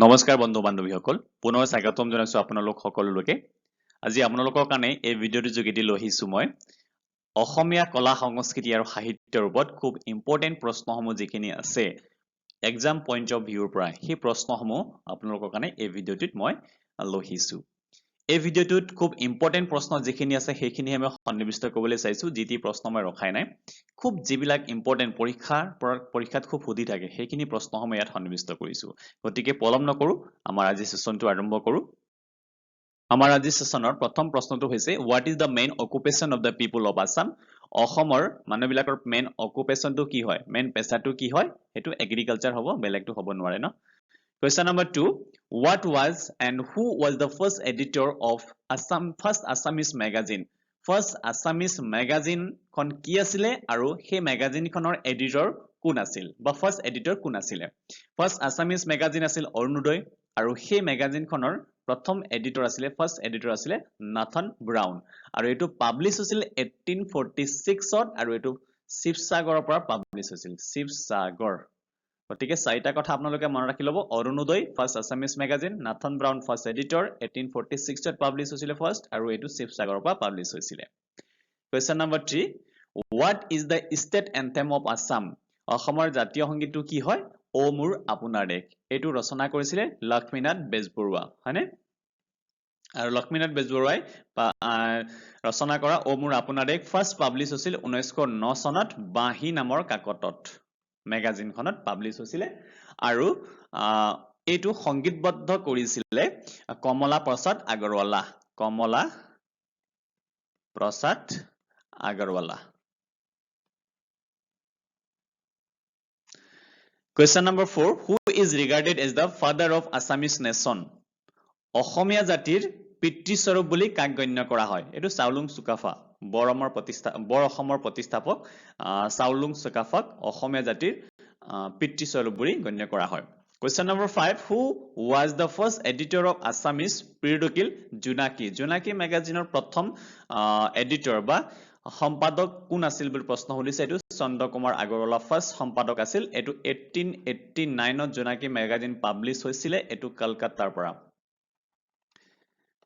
নমস্কাৰ বন্ধু বান্ধৱীসকল পুনৰ স্বাগতম জনাইছো আপোনালোক সকলোলৈকে আজি আপোনালোকৰ কাৰণে এই ভিডিঅ'টোৰ যোগেদি লৈ আহিছো মই অসমীয়া কলা সংস্কৃতি আৰু সাহিত্যৰ ওপৰত খুব ইম্পৰ্টেন্ট প্ৰশ্নসমূহ যিখিনি আছে এক্সাম পইণ্ট অফ ভিউৰ পৰা সেই প্ৰশ্নসমূহ আপোনালোকৰ কাৰণে এই ভিডিঅ'টোত মই লৈ আহিছো এই ভিডিঅ'টোত খুব ইম্পৰ্টেন্ট প্ৰশ্ন যিখিনি আছে সেইখিনি আমি সন্নিবিষ্ট কৰিবলৈ চাইছো যিটি প্ৰশ্ন মই ৰখাই নাই খুব যিবিলাক ইম্পৰ্টেন্ট পৰীক্ষাত খুব সুধি থাকে সেইখিনি প্ৰশ্নসমূহ ইয়াত সন্নিবিষ্ট কৰিছো গতিকে পলম নকৰো আমাৰ আজি সেশনটো আৰম্ভ কৰো আমাৰ আজি সেশনৰ প্ৰথম প্ৰশ্নটো হৈছে what is the main occupation of the people of Assam অসমৰ মানুহবিলাকৰ মেইন অকুপেশনটো কি হয় মেইন পেছাটো কি হয় হেতু এগ্ৰিকালচাৰ হ'ব বেলেগটো হ'ব নোৱাৰে ন Question number 2. What was and who was the first editor of first Assamese magazine? First Assamese magazine kon ki asile aru he magazine khonor editor kun asil ba first editor kun asile First Assamese magazine asil Orunodoy aru he magazine khonor prothom editor asile first editor asile Nathan Brown aru etu publish hosil 1846 ot aru etu Shivsagar pora publish hosil Shivsagar গতিকে চাৰিটা কথা আপোনালোকে মনত ৰাখি লব Arunodoi first Assamese magazine Nathan Brown first editor 1846 ত publish হৈছিল first আৰু এটো শিৱসাগৰৰ পৰা পাবলিশ হৈছিল Question number 3 What is the state anthem of Assam অসমৰ জাতীয় সংগীতটো কি হয় ও মোৰ আপোনাৰ দেশ এটো ৰচনা কৰিছিল লক্ষ্মীনাথ বেজবৰুৱা হয়নে আৰু লক্ষ্মীনাথ বেজবৰুৱাই ৰচনা কৰা ও মোৰ আপোনাৰ দেশ ফাৰ্স্ট পাবলিশ হৈছিল 1909 চনত বাঁহী নামৰ কাকতত magazine খনত পাবলিশ হৈছিল আৰু এটো সংগীতবদ্ধ কৰিছিল কমলা প্ৰসাদ Agarwala Question number 4 Who is regarded as the father of Assamese nation অসমীয়া জাতিৰ পিতৃস্বৰূপ বুলি কাক গণ্য কৰা হয় এটো চাউলুং চুকাফা বৰ অসমৰ প্ৰতিষ্ঠাপক চাউলুং চুকাফাক অসমীয়া জাতিৰ পিতৃস্বৰূপ বুলি গণ্য কৰা হয় Question number 5 Who was the first editor of Assamese Printed Junaki magazineৰ প্ৰথম editor বা সম্পাদক কোন আছিল বুলি প্ৰশ্ন হলিছে এটো চন্দ্ৰ কুমাৰ আগৰৱালা ফাৰ্স্ট সম্পাদক আছিল এটো 1889 ত জোনাকী ম্যাগাজিন পাবলিশ হৈছিল এটো কলকাতাৰ পৰা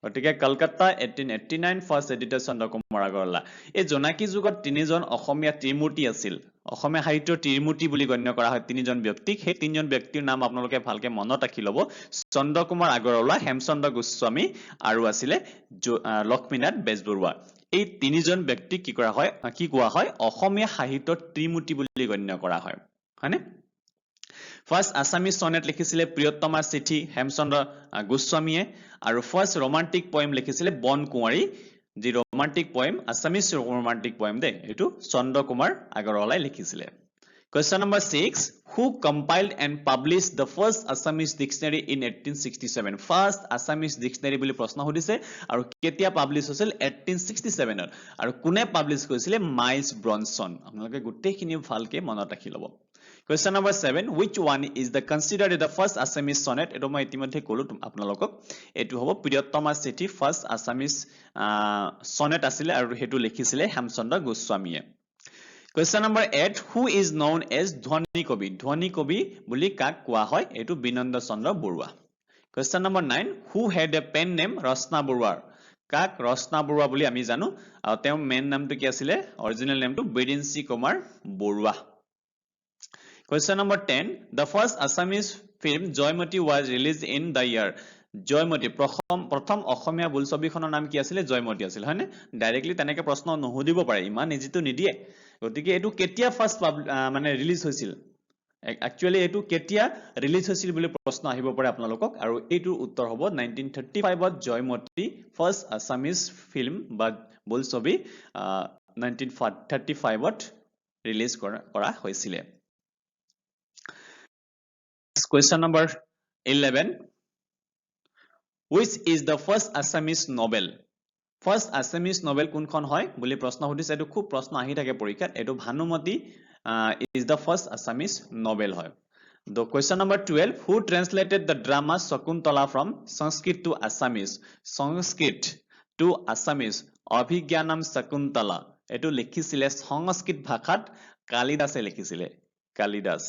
গতিকে কলকাতা 1889 ফাৰ্স্ট এডিটৰ চন্দ্ৰ কুমাৰ আগৰৱালা এই জোনাকী যুগত তিনিজন অসমীয়া ত্ৰিমূৰ্তি আছিল অসমীয়া সাহিত্যৰ ত্ৰিমূৰ্তি বুলি গণ্য কৰা হয় তিনিজন ব্যক্তিক সেই তিনিজন ব্যক্তিৰ নাম আপোনালোকে ভালকে মনত ৰাখি লব চন্দ্ৰ কুমাৰ আগৰৱালা হেমচন্দ্ৰ গোস্বামী আৰু আছিলে লক্ষ্মীনাথ বেজবৰুৱা এই তিনিজন ব্যক্তিক কি কৰা হয় কি কোৱা হয় অসমীয়া সাহিত্যৰ ত্ৰিমূৰ্তি বুলি গণ্য কৰা হয় হয়নে First Assamese sonnet লিখিছিলে প্ৰিয়তমা চিঠি হেমচন্দ্ৰ গোস্বামীয়ে আৰু first romantic poem লিখিছিলে বন কুঁৱাৰী যি romantic poem Assamese romantic poem দে এটো চন্দ্ৰ কুমাৰ আগৰৱালাই লিখিছিলে Question number 6 Who compiled and published the first Assamese dictionary in 1867 First Assamese dictionary বুলি প্ৰশ্ন হদিছে আৰু কেতিয়া পাবলিশ হৈছিল 1867 ত আৰু কোনে পাবলিশ কৰিছিল মাইলছ ব্ৰনসন আপোনালোকে গুটেখিনি ভালকে মনত ৰাখি লব Question number 7 Which one is the considered the first Assamese sonnet এটো মই ইতিমধ্যে কলো আপোনালোকক এটো হ'ব প্ৰিয়তমা চিঠি ফাৰ্স্ট Assamese sonnet আছিল আৰু হেতু লিখিছিলে হেমচন্দ্ৰ গোস্বামীয়ে Question number 8 Who is known as ধ্বনি কবি বুলি কাক কোৱা হয় এটো বিনন্দ চন্দ্ৰ Barua Question number 9 Who had a pen name ৰচনা বৰুৱা কাক ৰচনা বৰুৱা বুলি আমি জানো আৰু তেওঁৰ মেইন নামটো কি আছিল অৰিজিনেল নামটো বিৰিঞ্চি Kumar Barua Question number 10 The first Assamese film Joymati was released in the year Joymati প্ৰথম অসমীয়া বোলছবিখনৰ নাম কি আছিল জয়মতী আছিল হয়নে ডাইৰেক্টলি তেনেকে প্ৰশ্ন নহদিব পাৰে ইমান ইজিটো নিদিয়ে গতিকে এটো কেতিয়া ফাৰ্স্ট মানে ৰিলিজ হৈছিল Actually এটো কেতিয়া ৰিলিজ হৈছিল বুলি প্ৰশ্ন আহিব পাৰে আপোনালোকক আৰু এটোৰ উত্তৰ হ'ব 1935 ত জয়মতী ফাৰ্স্ট Assamese film বা বোলছবি 1935 ত ৰিলিজ কৰা হৈছিল Question number 11 Which is the first Assamese novel First Assamese novel কোনখন হয় বুলি প্ৰশ্ন হদিছে এটো খুব প্ৰশ্ন আহি থাকে পৰীক্ষাত এটো Bhanumati is the first Assamese novel হয় The question number 12 Who translated the drama Shakuntala from Sanskrit to Assamese Sanskrit to Assamese Abhijnanam Shakuntala এটো লিখিছিলে সংস্কৃত ভাষাত কালিদাসে লিখিছিলে কালিদাস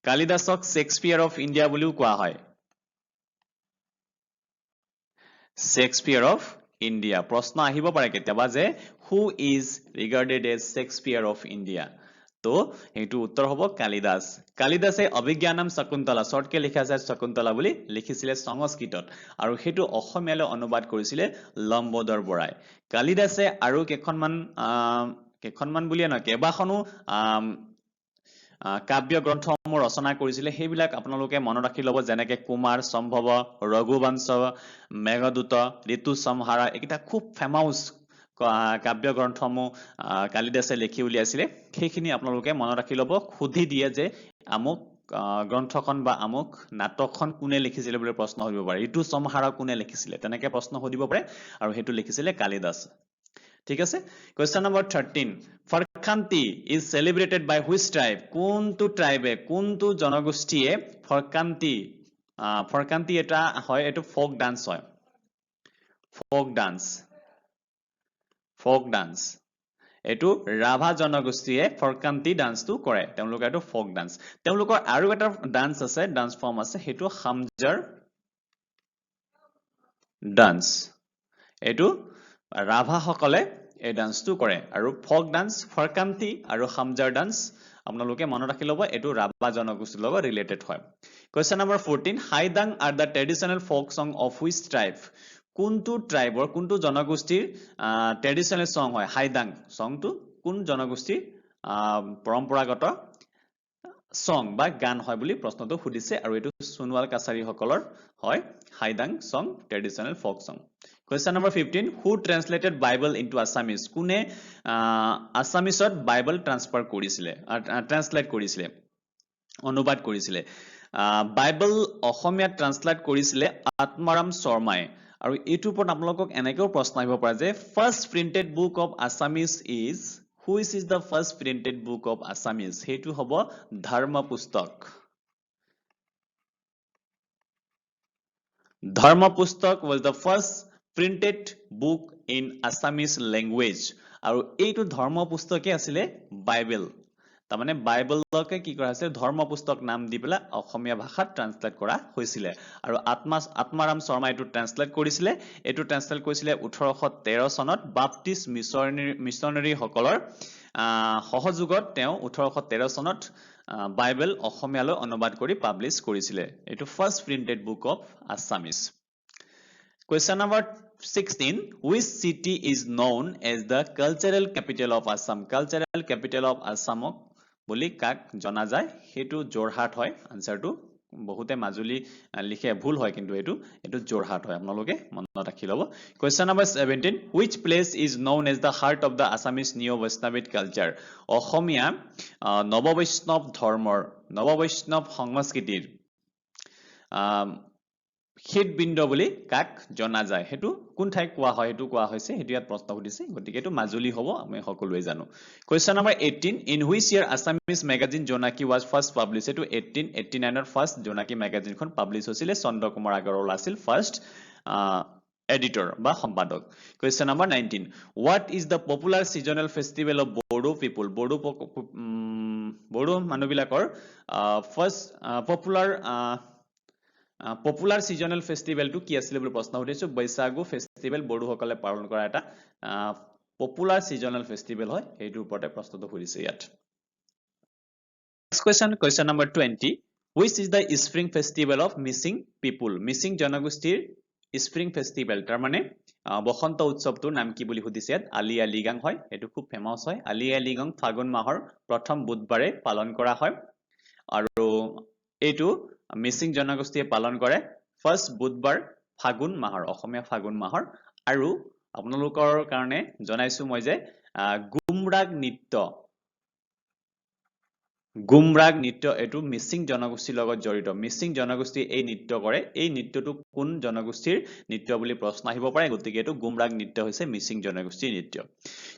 কালিদাসক শেক্সপিয়াৰ অফ ইণ্ডিয়া বুলিও কোৱা হয় শেক্সপিয়াৰ অফ ইণ্ডিয়া প্ৰশ্ন আহিব পাৰে কেতিয়াবা যে who is regarded as Shakespeare of India তো এইটো উত্তৰ হ'ব কালিদাস কালিদাসে অভিজ্ঞানম শকুন্তলা শৰ্টকে লিখা আছে শকুন্তলা বুলি লিখিছিলে সংস্কৃতত আৰু হেতু অসমীয়ালৈ অনুবাদ কৰিছিলে লম্বোদৰ বৰাই কালিদাসে আৰু কেখনমান বুলিয়ে নহয় কেবাখনো কাব্য গ্ৰন্থসমূহ ৰচনা কৰিছিলে সেইবিলাক আপোনালোকে মনত ৰাখি ল'ব যেনেকৈ কুমাৰ সম্ভৱ ৰঘুবংশ মেঘদূত ঋতু সংহাৰা এইকেইটা খুব ফেমাউচ কাব্য গ্ৰন্থসমূহ কালিদাসে লিখি উলিয়াইছিলে সেইখিনি আপোনালোকে মনত ৰাখি ল'ব খুদি দিয়ে যে আমুক গ্ৰন্থখন বা আমুক নাটকখন কোনে লিখিছিলে বুলি প্ৰশ্ন সুধিব পাৰে ঋতু সংহাৰা কোনে লিখিছিলে তেনেকৈ প্ৰশ্ন সুধিব পাৰে আৰু হেতু লিখিছিলে কালিদাস ঠিক আছে question number 13 Farkanti is celebrated by which tribe কোনটো ট্ৰাইবে কোনটো জনগোষ্ঠীয়ে ফৰকান্তি এটা হয় এটো ফোক ডান্স হয় ফোক ডান্স এটো ৰাভা জনগোষ্ঠীয়ে ফৰকান্তি ডান্সটো কৰে তেওঁলোক এটো ফোক ডান্স তেওঁলোকৰ আৰু এটা ডান্স আছে ডান্স ফৰ্ম আছে হেতু হামজাৰ ডান্স এটো ৰাভা সকলে এই ডান্সটো কৰে আৰু ফোক ডান্স ফৰকান্তি আৰু হামজাৰ ডান্স আপোনালোকে মনত ৰাখি ল'ব এটো ৰাভা জনগোষ্ঠীৰ লগত ৰিলেটেড হয় question number 14 Haidang are the traditional folk song of which tribe কোনটো ট্ৰাইবৰ কোনটো জনগোষ্ঠীৰ ট্ৰেডিশনাল সং হয় হাইদাং সংটো কোন জনগোষ্ঠীৰ পৰম্পৰাগত সং বা গান হয় বুলি প্ৰশ্নটো সুধিছে আৰু এটো সোণোৱাল কাছাৰী সকলৰ হয় হাইদাং সং ট্ৰেডিশনাল ফোক সং question number 15 who translated bible into assamese কোনে assamese bible translate কৰিছিলে অনুবাদ কৰিছিলে বাইবেল অসমীয়া ট্ৰান্সলেট কৰিছিলে আত্মাৰাম শৰ্মাই আৰু এটোৰ ওপৰত আপোনালোকক এনেকৈ প্ৰশ্ন আহিব পাৰে যে first printed book of assamese is which is the first printed book of assamese হেতু হ'ব ধৰ্ম পুস্তক was the first printed book in assamese language আৰু এইটো ধৰ্ম পুস্তকে আছিল বাইবেল তাৰ মানে বাইবেলকে কি কৰা হৈছে ধৰ্ম পুস্তক নাম দি পেলা অসমীয়া ভাষাত ট্ৰান্সলেট কৰা হৈছিল আৰু আত্মাৰাম শৰ্মা এটো ট্ৰান্সলেট কৰিছিল 1813 চনত বাপ্টিষ্ট মিশনাৰী সকলৰ সহযোগত তেওঁ 1813 চনত বাইবেল অসমীয়ালৈ অনুবাদ কৰি পাবলিশ কৰিছিল এটো first printed book of Assamese question number 16 which city is known as the cultural capital of assam cultural capital of assam বুলি কাক জনা যায় হেতু জোৰহাট হয় আনসাৰটো বহুতে মাজুলী লিখে ভুল হয় কিন্তু এটো জোৰহাট হয় আপোনালোকে মনত ৰাখি ল'ব question number 17 which place is known as the heart of the assamese neo vaishnavite culture অসমীয়া নৱবৈষ্ণৱ ধৰ্মৰ নৱবৈষ্ণৱ সংস্কৃতিৰ হিতবিন্দু বুলি কাক জনা যায় হেতু কোন ঠাই কোৱা হয় হেতু কোৱা হৈছে হেতু ইয়াত প্ৰশ্ন সুধিছে গতিকে এটো মাজুলী হ'ব আমি সকলোৱে জানো question number 18 in which year assamese magazine jonaki was first published হেতু 1889 ৰ ফাৰ্স্ট জোনাকী ম্যাগাজিন খন পাবলিশ হৈছিল চন্দ্ৰ কুমাৰ আগৰৱালা আছিল ফাৰ্স্ট editor বা সম্পাদক question number 19 what is the popular seasonal festival of bodo people bodo মানুহবিলাকৰ first popular seasonal festival to কি আছিল বুলি প্ৰশ্ন উঠিছো বৈশাগু ফেষ্টিভেল বড়ো সকলে পালন কৰা এটা popular seasonal festival হয় এইটোৰ ওপৰতে প্ৰশ্নটো সুধিছে ইয়াত next question number 20 which is the spring festival of missing people missing জনগোষ্ঠীৰ spring festival তাৰ মানে বসন্ত উৎসৱটোৰ নাম কি বুলি সুধিছে ইয়াত আলি আই লৃগাং হয় এটো খুব ফেমাস হয় আলি আই লৃগাং ফাগুন মাহৰ প্ৰথম বুধবাৰে পালন কৰা হয় আৰু এটো মিসিং জনগোষ্ঠীয়ে পালন কৰে ফাৰ্স্ট বুধবাৰ ফাগুন মাহৰ অসমীয়া ফাগুন মাহৰ আৰু আপোনালোকৰ কাৰণে জনাইছো মই যে গুমৰাগ নৃত্য এটো মিসিং জনগোষ্ঠীৰ লগত জড়িত মিসিং জনগোষ্ঠী এই নৃত্য কৰে এই নৃত্যটো কোন জনগোষ্ঠীৰ নৃত্য বুলি প্ৰশ্ন আহিব পাৰে গতিকে এটো গুমৰাগ নৃত্য হৈছে মিসিং জনগোষ্ঠীৰ নৃত্য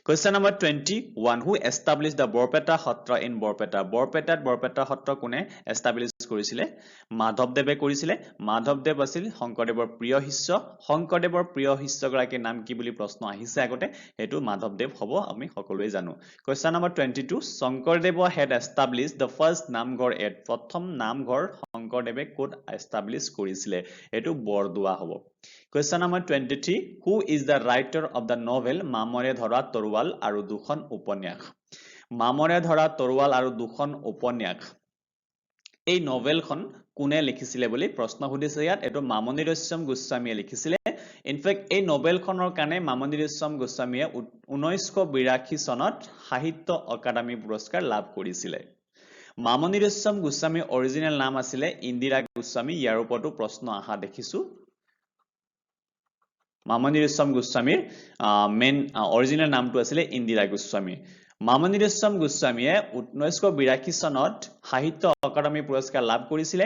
question number 21 who established the Barpeta Satra in Barpeta সত্ৰ কোনে এস্টাবলিশ কৰিছিলে মাধৱদেৱে কৰিছিলে মাধৱদেৱ আছিল শংকৰদেৱৰ প্ৰিয় শিষ্য গৰাকীৰ নাম কি বুলি প্ৰশ্ন আহিছে আগতে হেতু মাধৱদেৱ হ'ব আমি সকলোৱে জানো question number 22 Sankardev had established established the first namghar at প্ৰথম নামঘৰ শংকৰদেৱে ক'ত establish কৰিছিলে এটো বৰদোৱা হ'ব question number 23 who is the writer of the novel মামৰে ধৰা তৰোৱাল আৰু দুখন উপন্যাস মামৰে ধৰা তৰোৱাল আৰু দুখন উপন্যাস এই নভেলখন কোনে লিখিছিলে বুলি প্ৰশ্ন সুধিছে ইয়াত এটো মামনি ৰয়ছম গোস্বামীয়ে লিখিছিলে ইনফেক্ট এই নভেলখনৰ কাৰণে মামনি ৰয়ছম গোস্বামীয়ে 1982 চনত সাহিত্য অকাডেমি পুৰস্কাৰ লাভ কৰিছিলে মামনি ৰয়ছম গোস্বামীৰ অৰিজিনেল নাম আছিল ইন্দিৰা গোস্বামী ইয়াৰ ওপৰতো প্ৰশ্ন আহা দেখিছো মামনি ৰয়ছম গোস্বামীৰ মেইন অৰিজিনেল নামটো আছিল ইন্দিৰা গোস্বামী মামনি ৰয়ছম গোস্বামীয়ে 1982 চনত সাহিত্য অকাডেমি পুৰস্কাৰ লাভ কৰিছিলে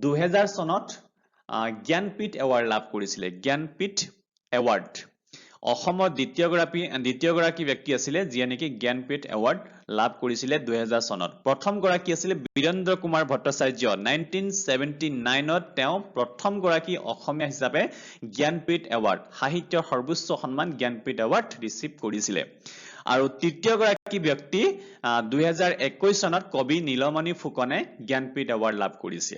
2000 চনত জ্ঞানপীঠ এৱাৰ্ড লাভ কৰিছিলে জ্ঞানপীঠ এৱাৰ্ড অসমৰ দ্বিতীয়গৰাকী ব্যক্তি আছিল যিয়ে নেকি জ্ঞানপীঠ এৱাৰ্ড লাভ কৰিছিলে 2000 চনত প্ৰথম গৰাকী আছিল বীৰেন্দ্ৰ কুমাৰ ভট্টাচাৰ্য 1979 ত তেওঁ প্ৰথম গৰাকী অসমীয়া হিচাপে জ্ঞানপীঠ এৱাৰ্ড সাহিত্যৰ সৰ্বোচ্চ সন্মান জ্ঞানপীঠ এৱাৰ্ড ৰিসিভ কৰিছিলে আৰু তৃতীয় গৰাকী ব্যক্তি 2021 চনত কবি নীলমণি ফুকনে জ্ঞানপীঠ এৱাৰ্ড লাভ কৰিছে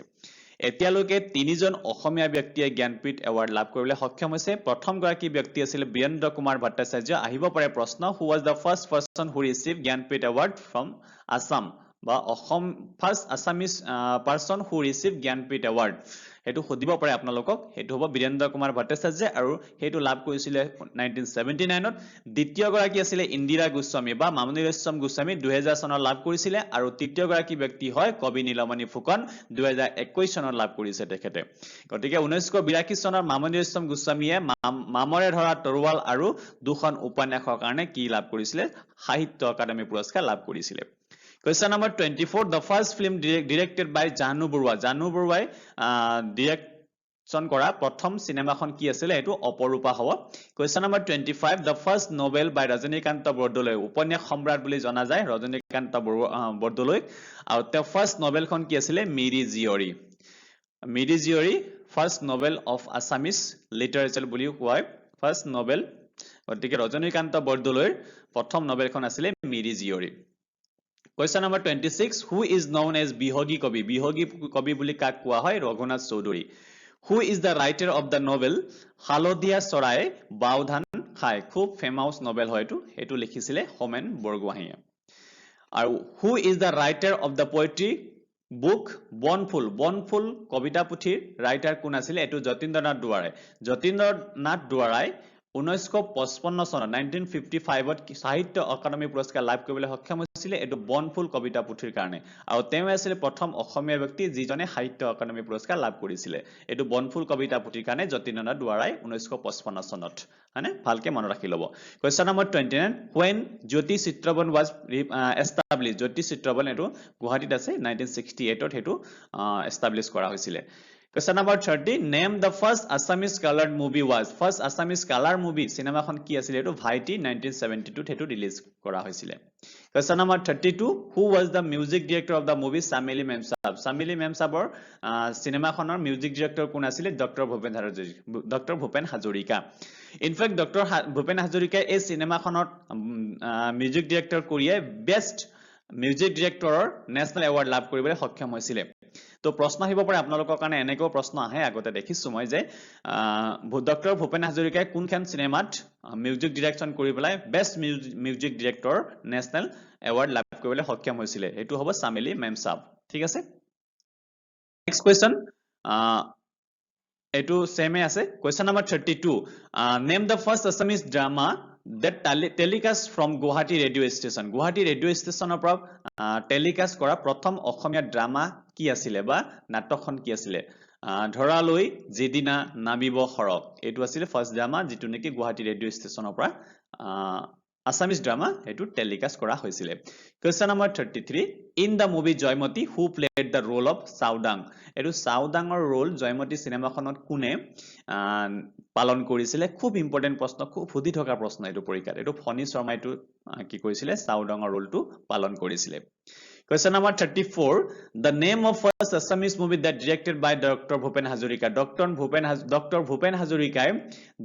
এতিয়ালৈকে তিনিজন অসমীয়া ব্যক্তিয়ে জ্ঞানপীঠ এৱাৰ্ড লাভ কৰিবলৈ সক্ষম হৈছে প্ৰথম গৰাকী ব্যক্তি আছিল বীৰেন্দ্ৰ কুমাৰ ভট্টাচাৰ্য আহিব পাৰে প্ৰশ্ন who was the first person who received Jnanpith award from Assam বা Assam first Assamese person who received Jnanpith award হেতু খুদিব পাৰে আপোনালোকক হেতু হ'ব বীৰেন্দ্ৰ কুমাৰ ভট্টাচাৰ্য আৰু হেতু লাভ কৰিছিল 1979 ত দ্বিতীয় গৰাকী আছিল ইন্দিৰা গোস্বামী বা মামনি ৰয়ছম গোস্বামী 2000 চনত লাভ কৰিছিল আৰু তৃতীয় গৰাকী ব্যক্তি হয় কবি নীলমণি ফুকন 2021 চনত লাভ কৰিছে তেখেতে গতিকে 1982 চনৰ মামনি ৰয়ছম গোস্বামীয়ে মামৰে ধৰা তৰোৱাল আৰু দুখন উপন্যাসৰ কাৰণে কি লাভ কৰিছিল সাহিত্য অকাডেমি পুৰস্কাৰ লাভ কৰিছিল Question number 24 the first film directed by Janu Barua direction কৰা প্ৰথম সিনেমাখন কি আছিল এটো অপৰূপা হ'ব Question number 25 the first novel by Rajanikanta Bordoloi উপন্যাস সম্ৰাট বুলি জনা যায় ৰজনীকান্ত বৰদলৈ আৰু তেওঁ ফাৰ্স্ট নভেলখন কি আছিল Miri Jiyori first novel of Assamese literature বুলি কোৱা first novel গতিকে ৰজনীকান্ত বৰদলৈৰ প্ৰথম নভেলখন আছিল Miri Jiyori Question number 26 who is known as bihogi kabi বুলি কাক কোৱা হয় Raghunath Choudhury who is the writer of the novel Haldia চৰাই বাউধান খাই খুব ফেমাস নভেল হয়টো এটো লিখিছিলে হোমেন বৰগোহাঞিয়ে আৰু who is the writer of the poetry book বনফুল কবিতা পুথিৰ ৰাইটাৰ কোন আছিল এটো যতীন্দ্ৰনাথ দুৱাৰাই 1955 চনত 1955 ত সাহিত্য অকাডেমি পুৰস্কাৰ লাভ কৰিবলৈ সক্ষম হৈছিল এটো বনফুল কবিতা পুথিৰ কাৰণে আৰু তেওঁ আছিল প্ৰথম অসমীয়া ব্যক্তি যিজনে সাহিত্য অকাডেমি পুৰস্কাৰ লাভ কৰিছিল এটো বনফুল কবিতা পুথিৰ কাৰণে যতীন্দ্ৰনাথ দুৱাৰাই 1955 চনত মানে ভালকে মনত ৰাখি লব Question number 29 when Jyoti Chitraban was established জ্যোতি চিত্ৰবন এটো গুৱাহাটীত আছে 1968 ত হেতু establish কৰা হৈছিল Question number 30 name the first Assamese colored movie was first Assamese color movie সিনেমাখন কি আছিল এটো ভাইটি 1972 হেতু ৰিলিজ কৰা হৈছিল Question number 32 who was the music director of the movie Samili Memsabor সিনেমাখনৰ মিউজিক ডাইৰেক্টৰ কোন আছিল doctor Bhupen Hazarika In fact doctor Bhupen Hazarika এই সিনেমাখনৰ মিউজিক ডাইৰেক্টৰ কৰিয়ে বেষ্ট মিউজিক ডাইৰেক্টৰৰ নেশনাল এৱাৰ্ড লাভ কৰিবলৈ সক্ষম হৈছিল তো প্ৰশ্ন আহিব পাৰে আপোনালোকৰ কাৰণে এনেকৈ প্ৰশ্ন আহে আগতে দেখিছো মই যে ডক্টৰ ভূপেন হাজৰিকাই কোনখন সিনেমাত মিউজিক ডাইৰেকচন কৰি পেলাই best music director national award লাভ কৰিবলৈ সক্ষম হৈছিল এটো হ'ব সামিলি মেমসাব ঠিক আছে নেক্সট কোৱেশ্চন এটো সেমে আছে Question number 32 name the first Assamese drama that telecast from Guwahati radio station পৰা telecast কৰা প্ৰথম অসমীয়া ড্ৰামা কি আছিল বা নাটকখন কি আছিল ধৰালৈ যেদিনা নাবিব খৰক এটো আছিল ফাৰ্স্ট ড্ৰামা যেটো নেকি গুৱাহাটী ৰেডিও ষ্টেচনৰ পৰা Assamese drama এটো telecast কৰা হৈছিল Question number 33 in the movie Joymoti who played the role of Saudang এটো Saudangৰ ৰোল জয়মতী সিনেমাখনত কোনে পালন কৰিছিল খুব ইম্পৰ্টেন্ট প্ৰশ্ন খুব ফুদি থকা প্ৰশ্ন এটো পৰীক্ষাত এটো ফণী শৰ্মা এটো কি কৰিছিল Saudangৰ ৰোলটো পালন কৰিছিল Question number 34 the name of first Assamese movie that directed by Dr. Bhupen Hazarika Dr. Bhupen Hazarika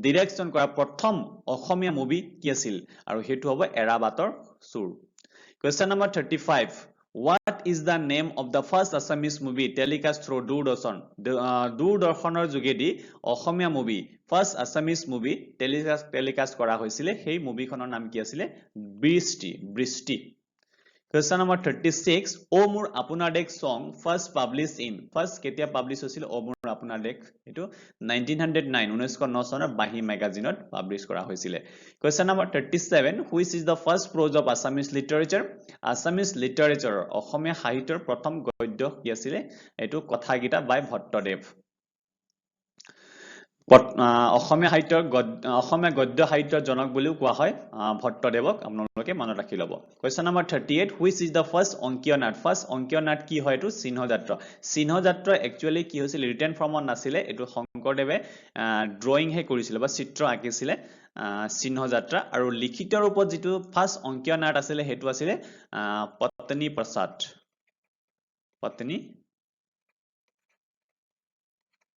direction কৰা প্ৰথম অসমীয়া মুভি কি আছিল আৰু হেতু হ'ব এৰাবাতৰ সুৰ Question number 35 What is the name of the first Assamese movie telecast through Doordarshan? Doordarshanor jogedi Assamia movie first Assamese movie telecast kora hoisile সেই মুভিখনৰ নাম কি আছিল বৃষ্টি Question number 36 O Mur Apunar Dek song first published in first ketia publish hoisil O Mur Apunar Dek etu 1909 1909 sonar Bahi magazine ot publish kora hoisile Question number 37 which is the first prose of Assamese literature Assamese literature Assamia Sahityor prothom godyo ki asile etu kotha gita by Bhattodev অসমীয়া সাহিত্যৰ অসমীয়া গদ্য সাহিত্যৰ জনক বুলিও কোৱা হয় ভট্টদেৱক আপোনালোকে মনত ৰাখি ল'ব question number 38 which is the first অংকীয় নাট কি হয় এটো সিংহযাত্ৰা একচুয়ালি কি হৈছিল ৰিটেন ফৰ্মত নাছিলে এটো শংকৰদেৱে ড্ৰয়িং হে কৰিছিল বা চিত্ৰ আঁকিছিলে সিংহযাত্ৰা আৰু লিখিত ৰূপত যেটো ফাৰ্স্ট অংকীয় নাট আছিলে হেতু আছিলে পত্নী প্ৰসাদ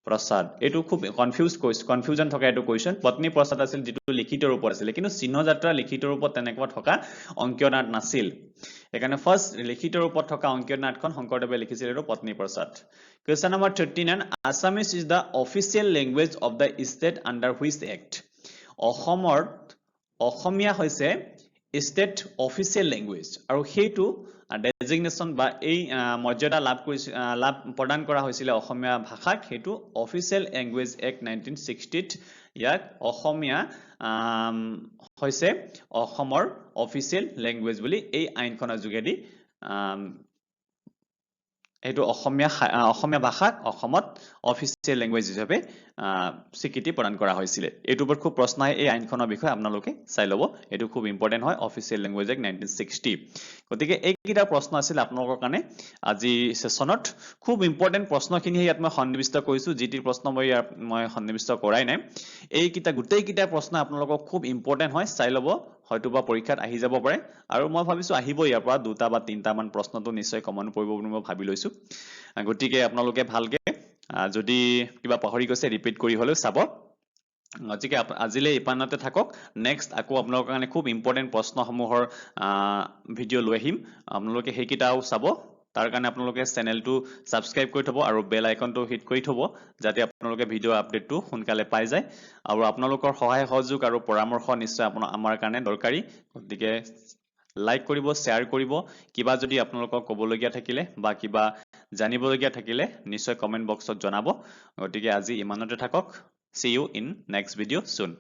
Prasad. Etu khub confusion thoka etu question. Patni Prasad asil jitu likhitor upor asile. Kintu Sinhojatra likhitor upor tenekwa thoka Ankia Nat nasil. Ekane first likhitor upor thoka Ankia Nat kon Sankardev likhisil etu Patni Prasad. Question number 39. Assamese is the official language of the state under which act? Assamia hoise state official language. Aru heitu designation বা এই মৰ্যাদা লাভ প্ৰদান কৰা হৈছিল অসমীয়া ভাষাক হেতু official language act 1960 ইয়াক অসমীয়া হৈছে অসমৰ অফিচিয়েল ল্যাঙ্গুৱেজ বুলি এই আইনখনৰ যোগেদি এটো অসমীয়া ভাষাক অসমত অফিচিয়েল ল্যাঙ্গুৱেজ হিচাপে স্বীকৃতি প্ৰদান কৰা হৈছিল এটো বৰ খুব প্ৰশ্ন আহে এই আইনখনৰ বিষয়ে আপোনালোকে চাই লব এটো খুব ইম্পৰ্টেন্ট হয় অফিচিয়েল ল্যাঙ্গুৱেজ এক্ট 1960 গতিকে এই কিটা প্ৰশ্ন আছিল আপোনালোকৰ কাৰণে আজি সেশনত খুব ইম্পৰ্টেন্ট প্ৰশ্নখিনি ইয়াত মই সন্নিবিষ্ট কৰিছো জিটিৰ প্ৰশ্ন মই সন্নিবিষ্ট কৰাই নাই এই কিটা গোটেই কিটা প্ৰশ্ন আপোনালোকক খুব ইম্পৰ্টেন্ট হয় চাই লব হয়তোবা পৰীক্ষাত আহি যাব পাৰে আৰু মই ভাবিছো আহিব ইয়াৰ পৰা দুটা বা তিনটা মান প্ৰশ্নটো নিশ্চয় কমন পৰিব বুলি মই ভাবি লৈছো গতিকে আপোনালোকে ভালকে যদি কিবা পাহৰি গৈছে ৰিপিট কৰি হলেও চাব গতিকে আজিলে ইপানতে থাকক নেক্সট আকৌ আপোনালোকৰ কাৰণে খুব ইম্পৰ্টেন্ট প্ৰশ্নসমূহৰ ভিডিও লৈ আহিম আপোনালোকে হেকিটাও চাব তাৰ কাৰণে আপোনালোকে চেনেলটো সাবস্ক্ৰাইব কৰি থব আৰু বেল আইকনটো হিট কৰি থব যাতে আপোনালোকে ভিডিও আপডেটটো সোনকালে পাই যায় আৰু আপোনালোকৰ সহায় সহযোগ আৰু পৰামৰ্শ নিশ্চয় আমাৰ কাৰণে দৰকাৰী গতিকে লাইক কৰিব শেয়াৰ কৰিব কিবা যদি আপোনালোকক কবলগীয়া থাকিলে বা কিবা জানিবলগীয়া থাকিলে নিশ্চয় কমেন্ট বক্সত জনাব গতিকে আজি ইমানতে থাকক see you in next video soon